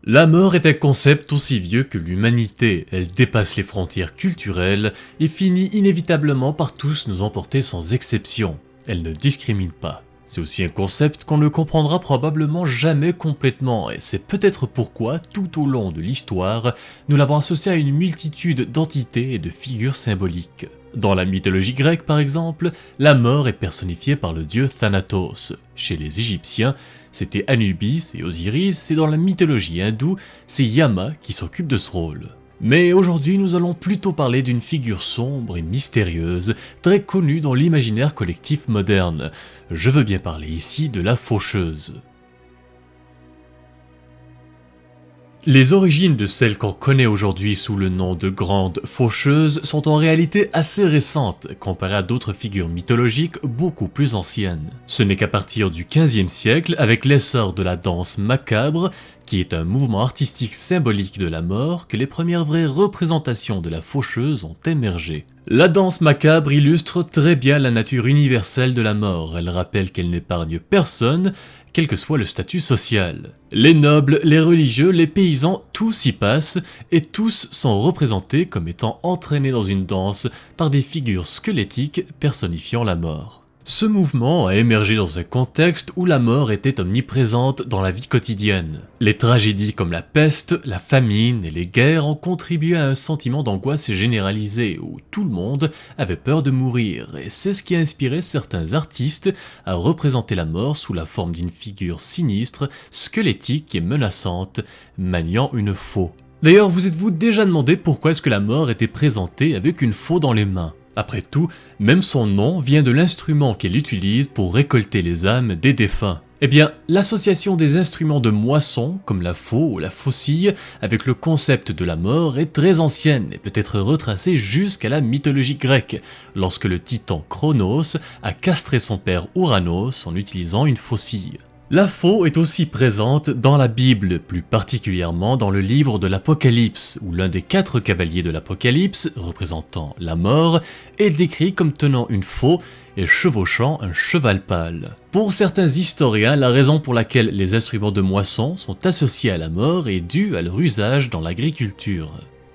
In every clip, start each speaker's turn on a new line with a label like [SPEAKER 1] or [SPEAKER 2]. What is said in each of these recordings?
[SPEAKER 1] La mort est un concept aussi vieux que l'humanité, elle dépasse les frontières culturelles et finit inévitablement par tous nous emporter sans exception. Elle ne discrimine pas. C'est aussi un concept qu'on ne comprendra probablement jamais complètement et c'est peut-être pourquoi, tout au long de l'histoire, nous l'avons associé à une multitude d'entités et de figures symboliques. Dans la mythologie grecque par exemple, la mort est personnifiée par le dieu Thanatos. Chez les Égyptiens, c'était Anubis et Osiris, et dans la mythologie hindoue, c'est Yama qui s'occupe de ce rôle. Mais aujourd'hui, nous allons plutôt parler d'une figure sombre et mystérieuse, très connue dans l'imaginaire collectif moderne. Je veux bien parler ici de la faucheuse. Les origines de celle qu'on connaît aujourd'hui sous le nom de grande faucheuse sont en réalité assez récentes comparées à d'autres figures mythologiques beaucoup plus anciennes. Ce n'est qu'à partir du XVe siècle, avec l'essor de la danse macabre, qui est un mouvement artistique symbolique de la mort, que les premières vraies représentations de la faucheuse ont émergé. La danse macabre illustre très bien la nature universelle de la mort, elle rappelle qu'elle n'épargne personne, quel que soit le statut social. Les nobles, les religieux, les paysans, tous y passent, et tous sont représentés comme étant entraînés dans une danse par des figures squelettiques personnifiant la mort. Ce mouvement a émergé dans un contexte où la mort était omniprésente dans la vie quotidienne. Les tragédies comme la peste, la famine et les guerres ont contribué à un sentiment d'angoisse généralisé où tout le monde avait peur de mourir, et c'est ce qui a inspiré certains artistes à représenter la mort sous la forme d'une figure sinistre, squelettique et menaçante, maniant une faux. D'ailleurs, vous êtes-vous déjà demandé pourquoi est-ce que la mort était présentée avec une faux dans les mains ? Après tout, même son nom vient de l'instrument qu'elle utilise pour récolter les âmes des défunts. Eh bien, l'association des instruments de moisson, comme la faux ou la faucille, avec le concept de la mort est très ancienne et peut être retracée jusqu'à la mythologie grecque, lorsque le titan Chronos a castré son père Ouranos en utilisant une faucille. La faux est aussi présente dans la Bible, plus particulièrement dans le livre de l'Apocalypse, où l'un des 4 cavaliers de l'Apocalypse, représentant la mort, est décrit comme tenant une faux et chevauchant un cheval pâle. Pour certains historiens, la raison pour laquelle les instruments de moisson sont associés à la mort est due à leur usage dans l'agriculture.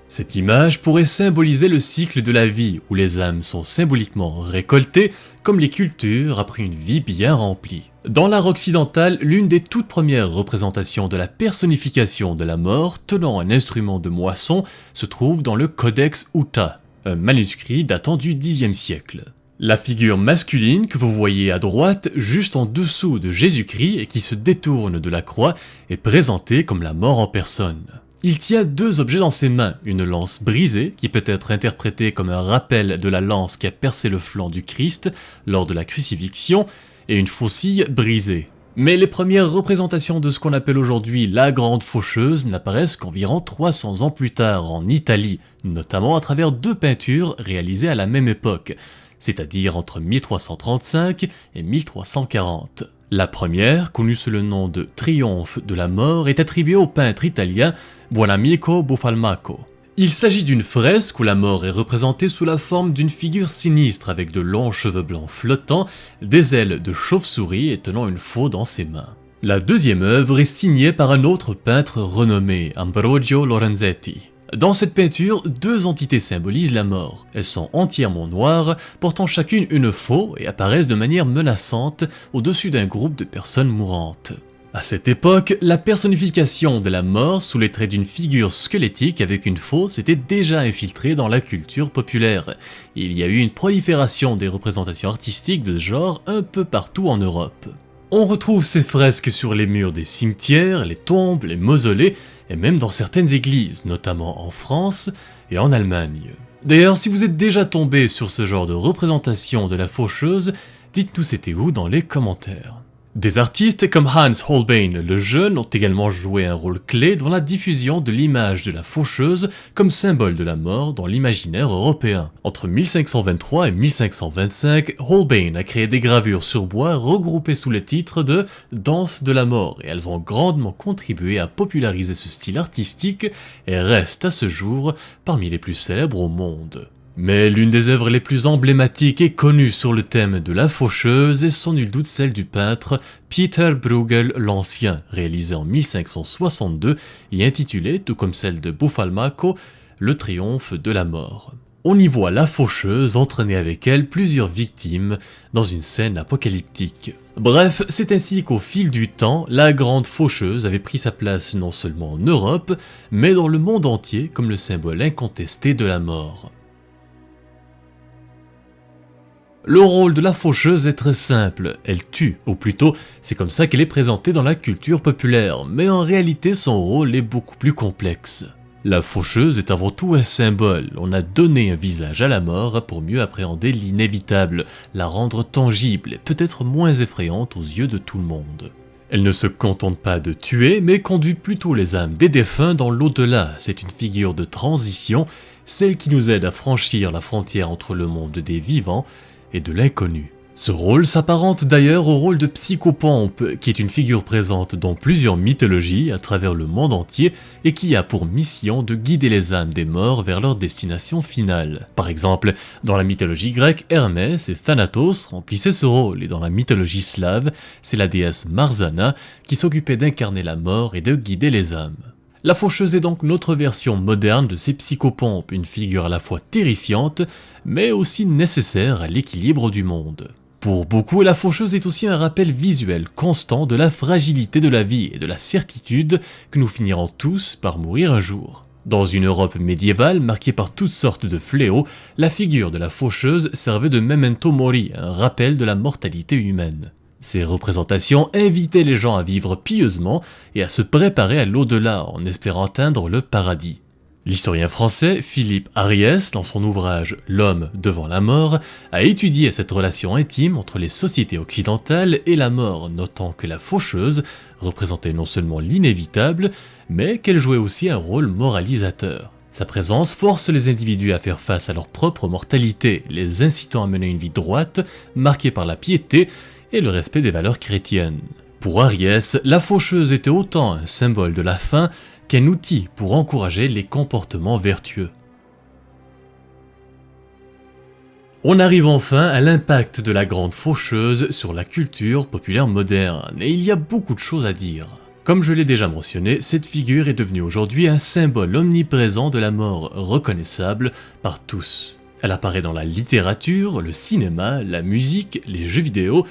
[SPEAKER 1] Cette image pourrait symboliser le cycle de la vie, où les âmes sont symboliquement récoltées, comme les cultures après une vie bien remplie. Dans l'art occidental, l'une des toutes premières représentations de la personnification de la mort tenant un instrument de moisson se trouve dans le Codex Uta, un manuscrit datant du Xe siècle. La figure masculine que vous voyez à droite, juste en dessous de Jésus-Christ et qui se détourne de la croix, est présentée comme la mort en personne. Il tient 2 objets dans ses mains, une lance brisée, qui peut être interprétée comme un rappel de la lance qui a percé le flanc du Christ lors de la crucifixion, et une faucille brisée. Mais les premières représentations de ce qu'on appelle aujourd'hui la grande faucheuse n'apparaissent qu'environ 300 ans plus tard en Italie, notamment à travers 2 peintures réalisées à la même époque, c'est-à-dire entre 1335 et 1340. La première, connue sous le nom de Triomphe de la mort, est attribuée au peintre italien Buonamico Buffalmacco. Il s'agit d'une fresque où la mort est représentée sous la forme d'une figure sinistre avec de longs cheveux blancs flottants, des ailes de chauve-souris et tenant une faux dans ses mains. La deuxième œuvre est signée par un autre peintre renommé, Ambrogio Lorenzetti. Dans cette peinture, 2 entités symbolisent la mort. Elles sont entièrement noires, portant chacune une faux et apparaissent de manière menaçante au-dessus d'un groupe de personnes mourantes. À cette époque, la personnification de la mort sous les traits d'une figure squelettique avec une faux s'était déjà infiltrée dans la culture populaire. Il y a eu une prolifération des représentations artistiques de ce genre un peu partout en Europe. On retrouve ces fresques sur les murs des cimetières, les tombes, les mausolées, et même dans certaines églises, notamment en France et en Allemagne. D'ailleurs, si vous êtes déjà tombé sur ce genre de représentation de la faucheuse, dites-nous c'était où dans les commentaires. Des artistes comme Hans Holbein le Jeune ont également joué un rôle clé dans la diffusion de l'image de la faucheuse comme symbole de la mort dans l'imaginaire européen. Entre 1523 et 1525, Holbein a créé des gravures sur bois regroupées sous le titre de « Danse de la mort » et elles ont grandement contribué à populariser ce style artistique et restent à ce jour parmi les plus célèbres au monde. Mais l'une des œuvres les plus emblématiques et connues sur le thème de la faucheuse est sans nul doute celle du peintre Pieter Bruegel l'Ancien, réalisée en 1562 et intitulée, tout comme celle de Buffalmacco, Le triomphe de la mort. On y voit la faucheuse entraîner avec elle plusieurs victimes dans une scène apocalyptique. Bref, c'est ainsi qu'au fil du temps, la grande faucheuse avait pris sa place non seulement en Europe, mais dans le monde entier comme le symbole incontesté de la mort. Le rôle de la faucheuse est très simple, elle tue, ou plutôt, c'est comme ça qu'elle est présentée dans la culture populaire, mais en réalité son rôle est beaucoup plus complexe. La faucheuse est avant tout un symbole, on a donné un visage à la mort pour mieux appréhender l'inévitable, la rendre tangible et peut-être moins effrayante aux yeux de tout le monde. Elle ne se contente pas de tuer, mais conduit plutôt les âmes des défunts dans l'au-delà, c'est une figure de transition, celle qui nous aide à franchir la frontière entre le monde des vivants et de l'inconnu. Ce rôle s'apparente d'ailleurs au rôle de Psychopompe, qui est une figure présente dans plusieurs mythologies à travers le monde entier et qui a pour mission de guider les âmes des morts vers leur destination finale. Par exemple, dans la mythologie grecque, Hermès et Thanatos remplissaient ce rôle, et dans la mythologie slave, c'est la déesse Marzana qui s'occupait d'incarner la mort et de guider les âmes. La faucheuse est donc notre version moderne de ces psychopompes, une figure à la fois terrifiante, mais aussi nécessaire à l'équilibre du monde. Pour beaucoup, la faucheuse est aussi un rappel visuel constant de la fragilité de la vie et de la certitude que nous finirons tous par mourir un jour. Dans une Europe médiévale marquée par toutes sortes de fléaux, la figure de la faucheuse servait de memento mori, un rappel de la mortalité humaine. Ces représentations invitaient les gens à vivre pieusement et à se préparer à l'au-delà en espérant atteindre le paradis. L'historien français Philippe Ariès, dans son ouvrage L'homme devant la mort, a étudié cette relation intime entre les sociétés occidentales et la mort, notant que la faucheuse représentait non seulement l'inévitable, mais qu'elle jouait aussi un rôle moralisateur. Sa présence force les individus à faire face à leur propre mortalité, les incitant à mener une vie droite, marquée par la piété et le respect des valeurs chrétiennes. Pour Ariès, la faucheuse était autant un symbole de la fin qu'un outil pour encourager les comportements vertueux. On arrive enfin à l'impact de la grande faucheuse sur la culture populaire moderne, et il y a beaucoup de choses à dire. Comme je l'ai déjà mentionné, cette figure est devenue aujourd'hui un symbole omniprésent de la mort, reconnaissable par tous. Elle apparaît dans la littérature, le cinéma, la musique, les jeux vidéo,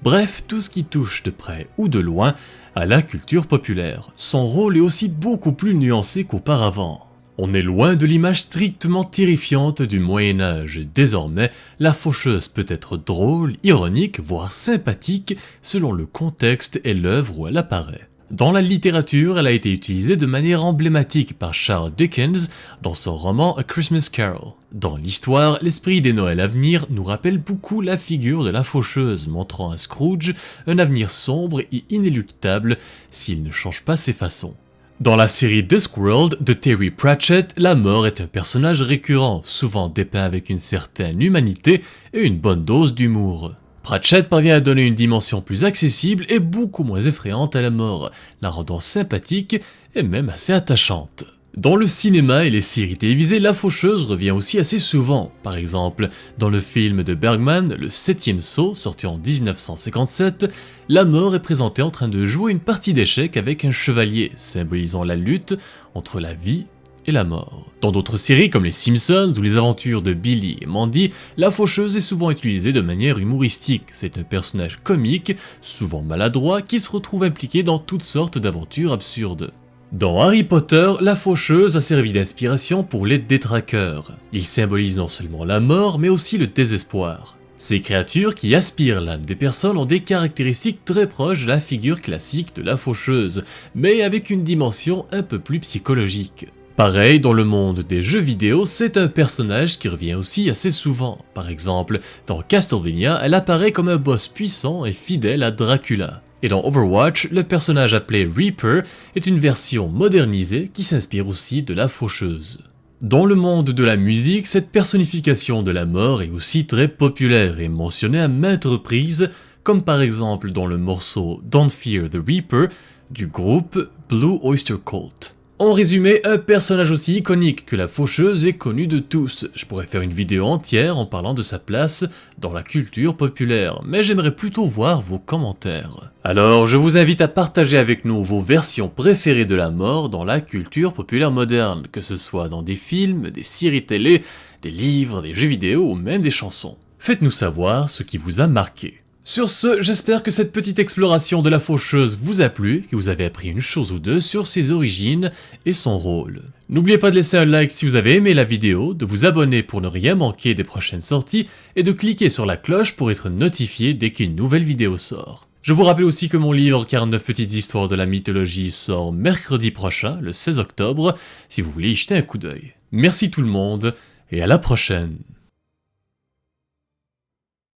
[SPEAKER 1] bref, tout ce qui touche de près ou de loin à la culture populaire. Son rôle est aussi beaucoup plus nuancé qu'auparavant. On est loin de l'image strictement terrifiante du Moyen-Âge. Désormais, la faucheuse peut être drôle, ironique, voire sympathique selon le contexte et l'œuvre où elle apparaît. Dans la littérature, elle a été utilisée de manière emblématique par Charles Dickens dans son roman A Christmas Carol. Dans l'histoire, l'esprit des Noëls à venir nous rappelle beaucoup la figure de la faucheuse, montrant à Scrooge un avenir sombre et inéluctable s'il ne change pas ses façons. Dans la série Discworld de Terry Pratchett, la mort est un personnage récurrent, souvent dépeint avec une certaine humanité et une bonne dose d'humour. Pratchett parvient à donner une dimension plus accessible et beaucoup moins effrayante à la mort, la rendant sympathique et même assez attachante. Dans le cinéma et les séries télévisées, la faucheuse revient aussi assez souvent. Par exemple, dans le film de Bergman, Le Septième Saut, sorti en 1957, la mort est présentée en train de jouer une partie d'échecs avec un chevalier, symbolisant la lutte entre la vie et la mort. Dans d'autres séries comme les Simpsons ou les aventures de Billy et Mandy, la faucheuse est souvent utilisée de manière humoristique. C'est un personnage comique, souvent maladroit, qui se retrouve impliqué dans toutes sortes d'aventures absurdes. Dans Harry Potter, la faucheuse a servi d'inspiration pour les détraqueurs. Ils symbolisent non seulement la mort, mais aussi le désespoir. Ces créatures qui aspirent l'âme des personnes ont des caractéristiques très proches de la figure classique de la faucheuse, mais avec une dimension un peu plus psychologique. Pareil, dans le monde des jeux vidéo, c'est un personnage qui revient aussi assez souvent. Par exemple, dans Castlevania, elle apparaît comme un boss puissant et fidèle à Dracula. Et dans Overwatch, le personnage appelé Reaper est une version modernisée qui s'inspire aussi de la faucheuse. Dans le monde de la musique, cette personnification de la mort est aussi très populaire et mentionnée à maintes reprises, comme par exemple dans le morceau Don't Fear the Reaper du groupe Blue Oyster Cult. En résumé, un personnage aussi iconique que la faucheuse est connu de tous. Je pourrais faire une vidéo entière en parlant de sa place dans la culture populaire, mais j'aimerais plutôt voir vos commentaires. Alors, je vous invite à partager avec nous vos versions préférées de la mort dans la culture populaire moderne, que ce soit dans des films, des séries télé, des livres, des jeux vidéo ou même des chansons. Faites-nous savoir ce qui vous a marqué. Sur ce, j'espère que cette petite exploration de la faucheuse vous a plu, que vous avez appris une chose ou deux sur ses origines et son rôle. N'oubliez pas de laisser un like si vous avez aimé la vidéo, de vous abonner pour ne rien manquer des prochaines sorties et de cliquer sur la cloche pour être notifié dès qu'une nouvelle vidéo sort. Je vous rappelle aussi que mon livre 49 petites histoires de la mythologie sort mercredi prochain, le 16 octobre, si vous voulez y jeter un coup d'œil. Merci tout le monde et à la prochaine.